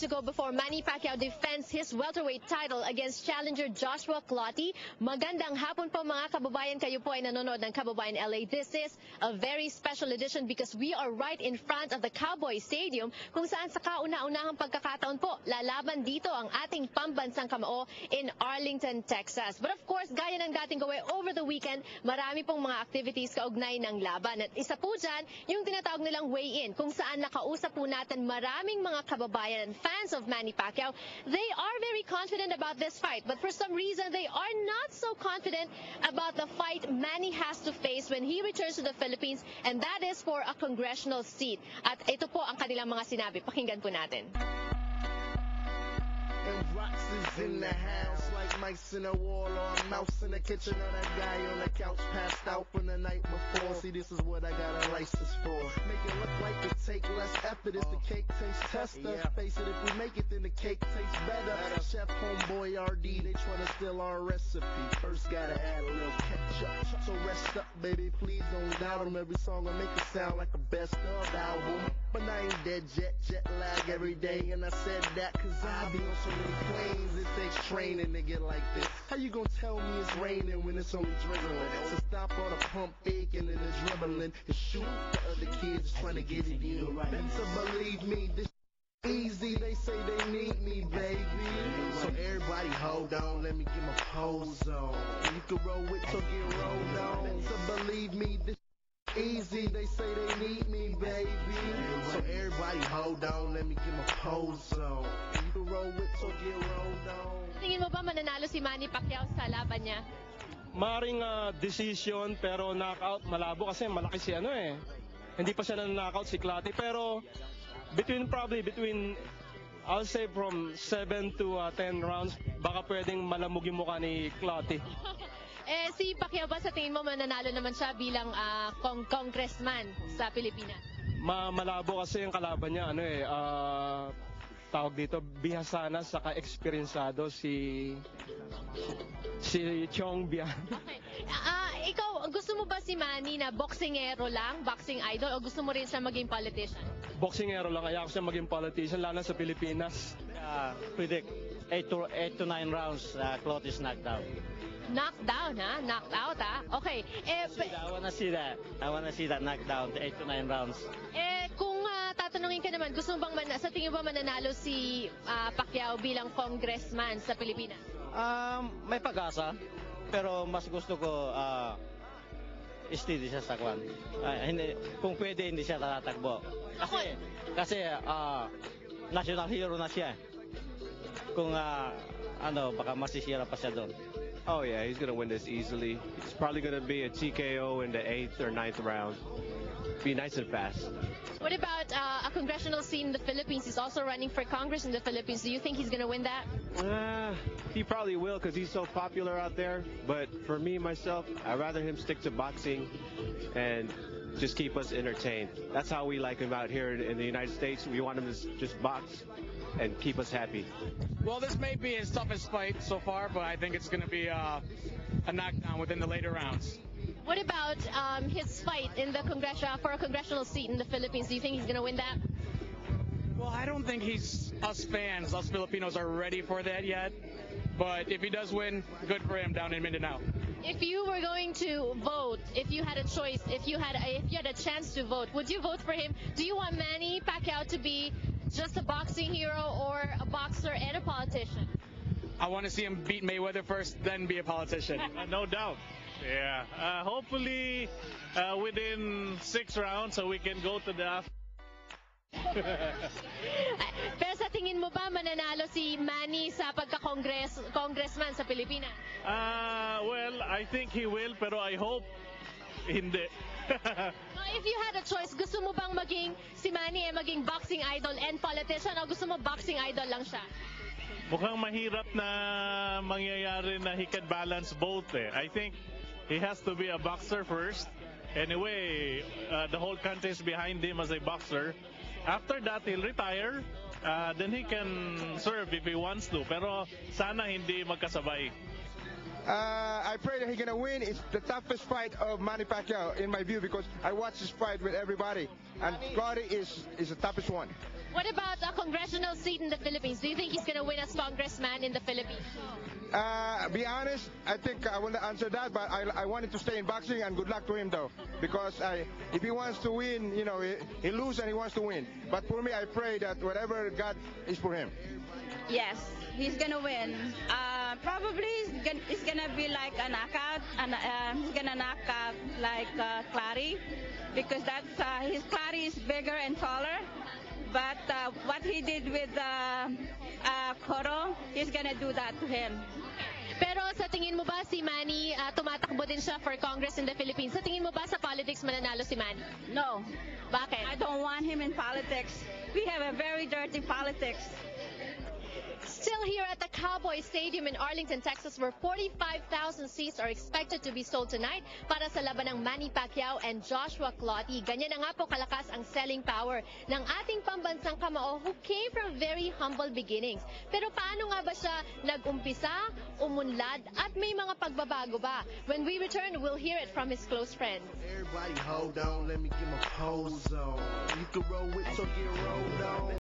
to go before Manny Pacquiao defends his welterweight title against challenger Joshua Clottey. Magandang hapon po mga kababayan. Kayo po ay nanonood ng Kababayan LA. This is a very special edition because we are right in front of the Cowboy Stadium kung saan sa kauna-unahang pagkakataon po lalaban dito ang ating pambansang kamao in Arlington, Texas. But of course, gaya ng dating gawin over the weekend, marami pong mga activities kaugnay ng laban. At isa po dyan, yung tinatawag nilang weigh-in kung saan nakausap po natin maraming mga kababayan and fans of Manny Pacquiao. They are very confident about this fight, but for some reason they are not so confident about the fight Manny has to face when he returns to the Philippines, and that is for a congressional seat. At ito po ang kanilang mga sinabi. Pakinggan po natin. And rocks is in the house like mice in a wall or a mouse in the kitchen or that guy on the couch passed out from the night before. See, this is what I got a license for. Make it look like it take less effort. It's the cake taste tester. Face it, if we make it, then the cake tastes better. Chef homeboy RD, they tryna steal our recipe. First gotta add a little ketchup. So rest up, baby, please don't doubt 'em. Every song I make it sound like a best of album. But I ain't dead jet lag every day. And I said that cause I be on so many planes. It takes training to get like this. How you gonna tell me it's raining when it's only drizzling? So stop all the pump faking and the dribbling and shoot the other kids trying to get it in. Better believe me, this easy. They say they need me, baby. So everybody hold on, let me get my pose on. You can roll with till get rolled on. So believe me, this easy. They say they need me, baby. So everybody hold on, let me get my pose on. You can roll with till get rolled on. Tingin mo ba mananalo si Manny Pacquiao sa laban niya? Maring decision pero knockout malabo kasi malaki si Hindi pa siya na-knockout si Clottey pero between I'll say from 7 to 10 rounds baka pwedeng malamog yung mukha ni Clottey. Si Pacquiao ba sa tingin mo mananalo naman siya bilang congressman sa Pilipinas? Malabo kasi yung kalaban niya tawag dito bihasana saka eksperyensado si Chong Bian. Okay. Ikaw, gusto mo ba si Manny na boxingero lang, boxing idol, o gusto mo rin siya maging politician? Boxingero lang, ayaw ko siya maging politician, lalo sa Pilipinas. Predict 8 to 9 rounds, Clottey is knocked out. Knocked down, ha? Knocked out, ha? Okay. I wanna see that. I wanna see that knockdown, 8 to 9 rounds. Kung tatanungin ka naman, gusto mo bang sa tingin mo mananalo si Pacquiao bilang congressman sa Pilipinas? May pag-asa, pero mas gusto ko steady siya sa kwan. Kung pwede, hindi siya tatakbo. Kasi national hero na siya. Kung baka masisira pa siya doon. Oh yeah, he's gonna win this easily. It's probably gonna be a TKO in the 8th or 9th round. Be nice and fast. What about a congressional seat in the Philippines? He's also running for Congress in the Philippines. Do you think he's gonna win that? He probably will because he's so popular out there. But for me, myself, I'd rather him stick to boxing and just keep us entertained. That's how we like him out here in the United States. We want him to just box and keep us happy. Well, this may be his toughest fight so far, but I think it's going to be a knockdown within the later rounds. What about his fight in the for a congressional seat in the Philippines? Do you think he's going to win that? Well, I don't think us Filipinos are ready for that yet. But if he does win, good for him down in Mindanao. If you were going to vote, if you had a choice, if you had a chance to vote, would you vote for him? Do you want Manny Pacquiao to be just a boxing hero or a boxer and a politician? I want to see him beat Mayweather first, then be a politician. No doubt. Yeah. Hopefully within 6 rounds so we can go to the Pero sa tingin mo ba mananalo si Manny sa pagka-congressman sa Pilipinas? Well, I think he will, pero I hope hindi. If you had a choice, gusto mo bang si Manny maging boxing idol and politician, o gusto mo boxing idol lang siya? Mukhang mahirap na mangyayari na he can balance both I think he has to be a boxer first. Anyway, the whole country is behind him as a boxer. After that, he'll retire. Then he can serve if he wants to. Pero sana hindi magkasabay. I pray that he's gonna win. It's the toughest fight of Manny Pacquiao in my view because I watched this fight with everybody, and Clottey is the toughest one. What about a congressional seat in the Philippines? Do you think he's going to win as congressman in the Philippines? Be honest, I think I won't answer that, but I want him to stay in boxing, and good luck to him though, because if he wants to win, you know, he lose and he wants to win. But for me, I pray that whatever God is for him. Yes, he's gonna win. Probably it's gonna be like a knockout, and he's gonna knock out like Clary, because that's his Clary is bigger and taller. But what he did with Coro, he's gonna do that to him. Pero sa tingin mo ba si Manny, tumatakbo din siya for Congress in the Philippines? Sa tingin mo ba sa politics mananalo si Manny? No. Bakit? I don't want him in politics. We have a very dirty politics. Still here at the Cowboy Stadium in Arlington, Texas, where 45,000 seats are expected to be sold tonight para sa laban ng Manny Pacquiao and Joshua Clottey. Ganyan na nga po kalakas ang selling power ng ating pambansang kamao who came from very humble beginnings. Pero paano nga ba siya nag-umpisa, umunlad, at may mga pagbabago ba? When we return, we'll hear it from his close friends. Everybody hold on, let me get my pose on. You can roll with, so get rolled on.